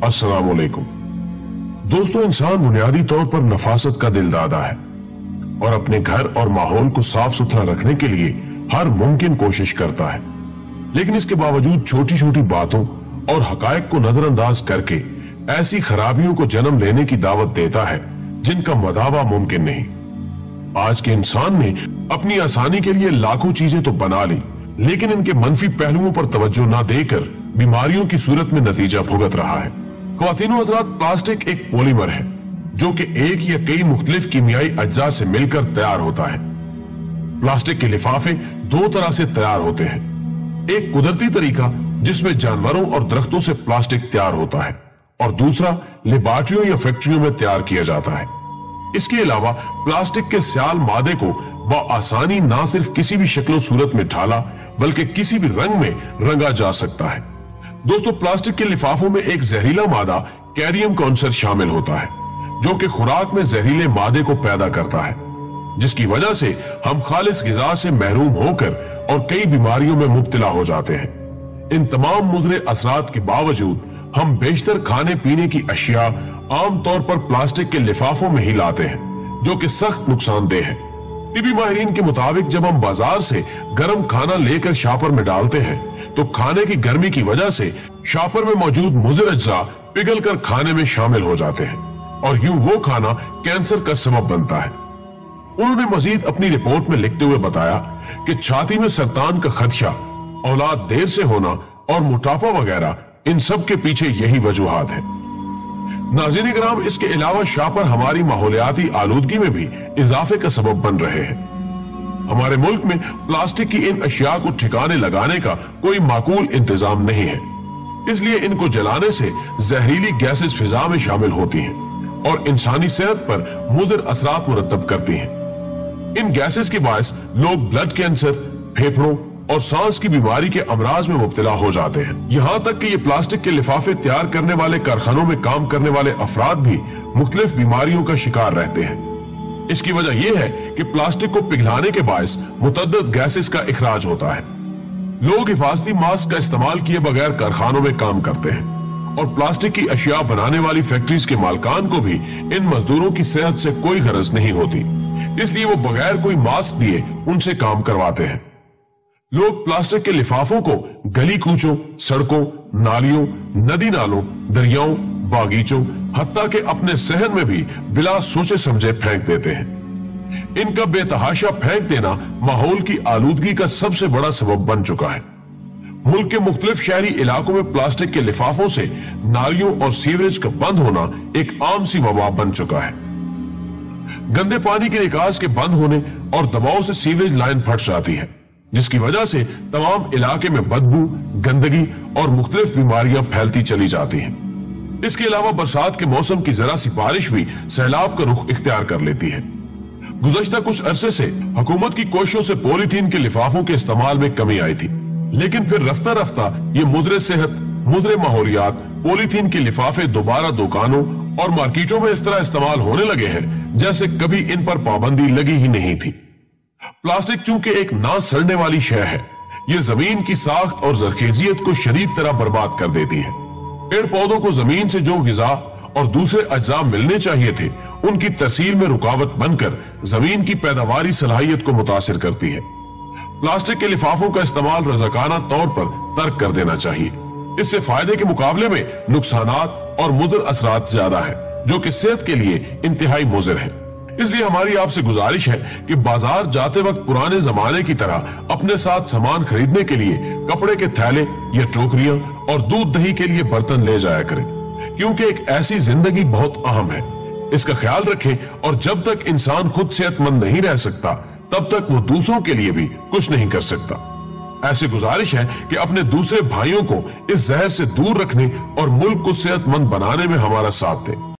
अस्सलाम वालेकुम। दोस्तों, इंसान बुनियादी तौर पर नफासत का दिलदादा है और अपने घर और माहौल को साफ सुथरा रखने के लिए हर मुमकिन कोशिश करता है, लेकिन इसके बावजूद छोटी छोटी बातों और हकायक को नजरअंदाज करके ऐसी खराबियों को जन्म लेने की दावत देता है जिनका मदावा मुमकिन नहीं। आज के इंसान ने अपनी आसानी के लिए लाखों चीजें तो बना ली, लेकिन इनके मनफी पहलुओं पर तवज्जो न देकर बीमारियों की सूरत में नतीजा भुगत रहा है। ख्वातीनो हज़रात, प्लास्टिक एक पॉलीमर है जो कि एक या कई मुख्तलिफ कीमियाई अज्जा से मिलकर तैयार होता है। प्लास्टिक के लिफाफे दो तरह से तैयार होते हैं, एक कुदरती तरीका जिसमें जानवरों और दरख्तों से प्लास्टिक तैयार होता है, और दूसरा लेबॉर्टरियों या फैक्ट्रियों में तैयार किया जाता है। इसके अलावा प्लास्टिक के स्याल मादे को बआसानी ना सिर्फ किसी भी शक्ल सूरत में ढाला बल्कि किसी भी रंग में रंगा जा सकता है। दोस्तों, प्लास्टिक के लिफाफों में एक जहरीला मादा कैरियम कॉन्सर शामिल होता है जो कि खुराक में जहरीले मादे को पैदा करता है, जिसकी वजह से हम खालिस गिजा से महरूम होकर और कई बीमारियों में मुब्तला हो जाते हैं। इन तमाम मुज़रे असरात के बावजूद हम बेशतर खाने पीने की अशिया आमतौर पर प्लास्टिक के लिफाफों में ही लाते हैं, जो कि सख्त नुकसानदेह है। टिबी माहिरीन के मुताबिक जब हम बाजार से गर्म खाना लेकर शापर में डालते हैं तो खाने की गर्मी की वजह से शापर में मौजूद मुज़र अज्जा पिघल कर खाने में शामिल हो जाते हैं और यूं वो खाना कैंसर का सबब बनता है। उन्होंने मजीद अपनी रिपोर्ट में लिखते हुए बताया कि छाती में सरतान का खदशा, औलाद देर से होना और मोटापा वगैरह, इन सब के पीछे यही वजूहात है। नाज़रीन किराम, इसके अलावा शापर हमारी माहौलियाती आलूदगी में भी इजाफे का सबब बन रहे हैं। हमारे मुल्क में प्लास्टिक की इन अशिया को ठिकाने लगाने का कोई माकूल इंतजाम नहीं है, इसलिए इनको जलाने से जहरीली गैसेस फिजा में शामिल होती हैं और इंसानी सेहत पर मुज़र असरात मुरतब करती हैं। इन गैसेस के बायस लोग ब्लड कैंसर, फेफड़ों और सांस की बीमारी के अमराज में मुब्तला हो जाते हैं। यहां तक कि ये प्लास्टिक के लिफाफे तैयार करने वाले कारखानों में काम करने वाले अफराद भी मुख्तलिफ बीमारियों का शिकार रहते हैं। इसकी वजह यह है कि प्लास्टिक को पिघलाने के बायस मुतअद्दिद गैसेस का इखराज होता है। लोग हिफाजती मास्क का इस्तेमाल किए बगैर कारखानों में काम करते हैं और प्लास्टिक की अशिया बनाने वाली फैक्ट्रीज के मालकान को भी इन मजदूरों की सेहत से कोई गरज नहीं होती, इसलिए वो बगैर कोई मास्क दिए उनसे काम करवाते हैं। लोग प्लास्टिक के लिफाफों को गली कूचों, सड़कों, नालियों, नदी नालों, दरियाओं, बागीचों, हत्ता के अपने सहन में भी बिला सोचे समझे फेंक देते हैं। इनका बेतहाशा फेंक देना माहौल की आलूदगी का सबसे बड़ा सबब बन चुका है। मुल्क के मुख्तलिफ शहरी इलाकों में प्लास्टिक के लिफाफों से नालियों और सीवरेज का बंद होना एक आम सी वबा बन चुका है। गंदे पानी के निकास के बंद होने और दबाव से सीवरेज लाइन फट जाती है, जिसकी वजह से तमाम इलाके में बदबू, गंदगी और मुख्तलिफ बीमारियां फैलती चली जाती हैं। इसके अलावा बरसात के मौसम की जरा सी बारिश भी सैलाब का रुख इख्तियार कर लेती है। गुज़श्ता कुछ अरसे से हुकूमत की कोशिशों से पॉलीथीन के लिफाफों के इस्तेमाल में कमी आई थी, लेकिन फिर रफ्ता रफ्ता ये मुज़रे सेहत, मुज़रे माहौलियात, पॉलीथीन के लिफाफे दोबारा दुकानों और मार्केटों में इस तरह इस्तेमाल होने लगे हैं जैसे कभी इन पर पाबंदी लगी ही नहीं थी। प्लास्टिक चूंकि एक ना सड़ने वाली शय है, ये जमीन की साख्त और जरखेजियत को शदीद तरह बर्बाद कर देती है। पेड़ पौधों को जमीन से जो गिजा और दूसरे अज्जा मिलने चाहिए थे, उनकी तरसील में रुकावट बनकर जमीन की पैदावारी सलाहियत को मुतासिर करती है। प्लास्टिक के लिफाफों का इस्तेमाल रज़ाकाना तौर पर तर्क कर देना चाहिए। इससे फायदे के मुकाबले में नुकसानात और मुज़र असरात ज्यादा है, जो कि सेहत के लिए इंतहाई मुज़र है। इसलिए हमारी आपसे गुजारिश है कि बाजार जाते वक्त पुराने जमाने की तरह अपने साथ सामान खरीदने के लिए कपड़े के थैले या टोकरियां और दूध दही के लिए बर्तन ले जाया करें, क्योंकि एक ऐसी जिंदगी बहुत अहम है। इसका ख्याल रखें और जब तक इंसान खुद सेहतमंद नहीं रह सकता तब तक वो दूसरों के लिए भी कुछ नहीं कर सकता। ऐसी गुजारिश है कि अपने दूसरे भाइयों को इस जहर से दूर रखने और मुल्क को सेहतमंद बनाने में हमारा साथ दें।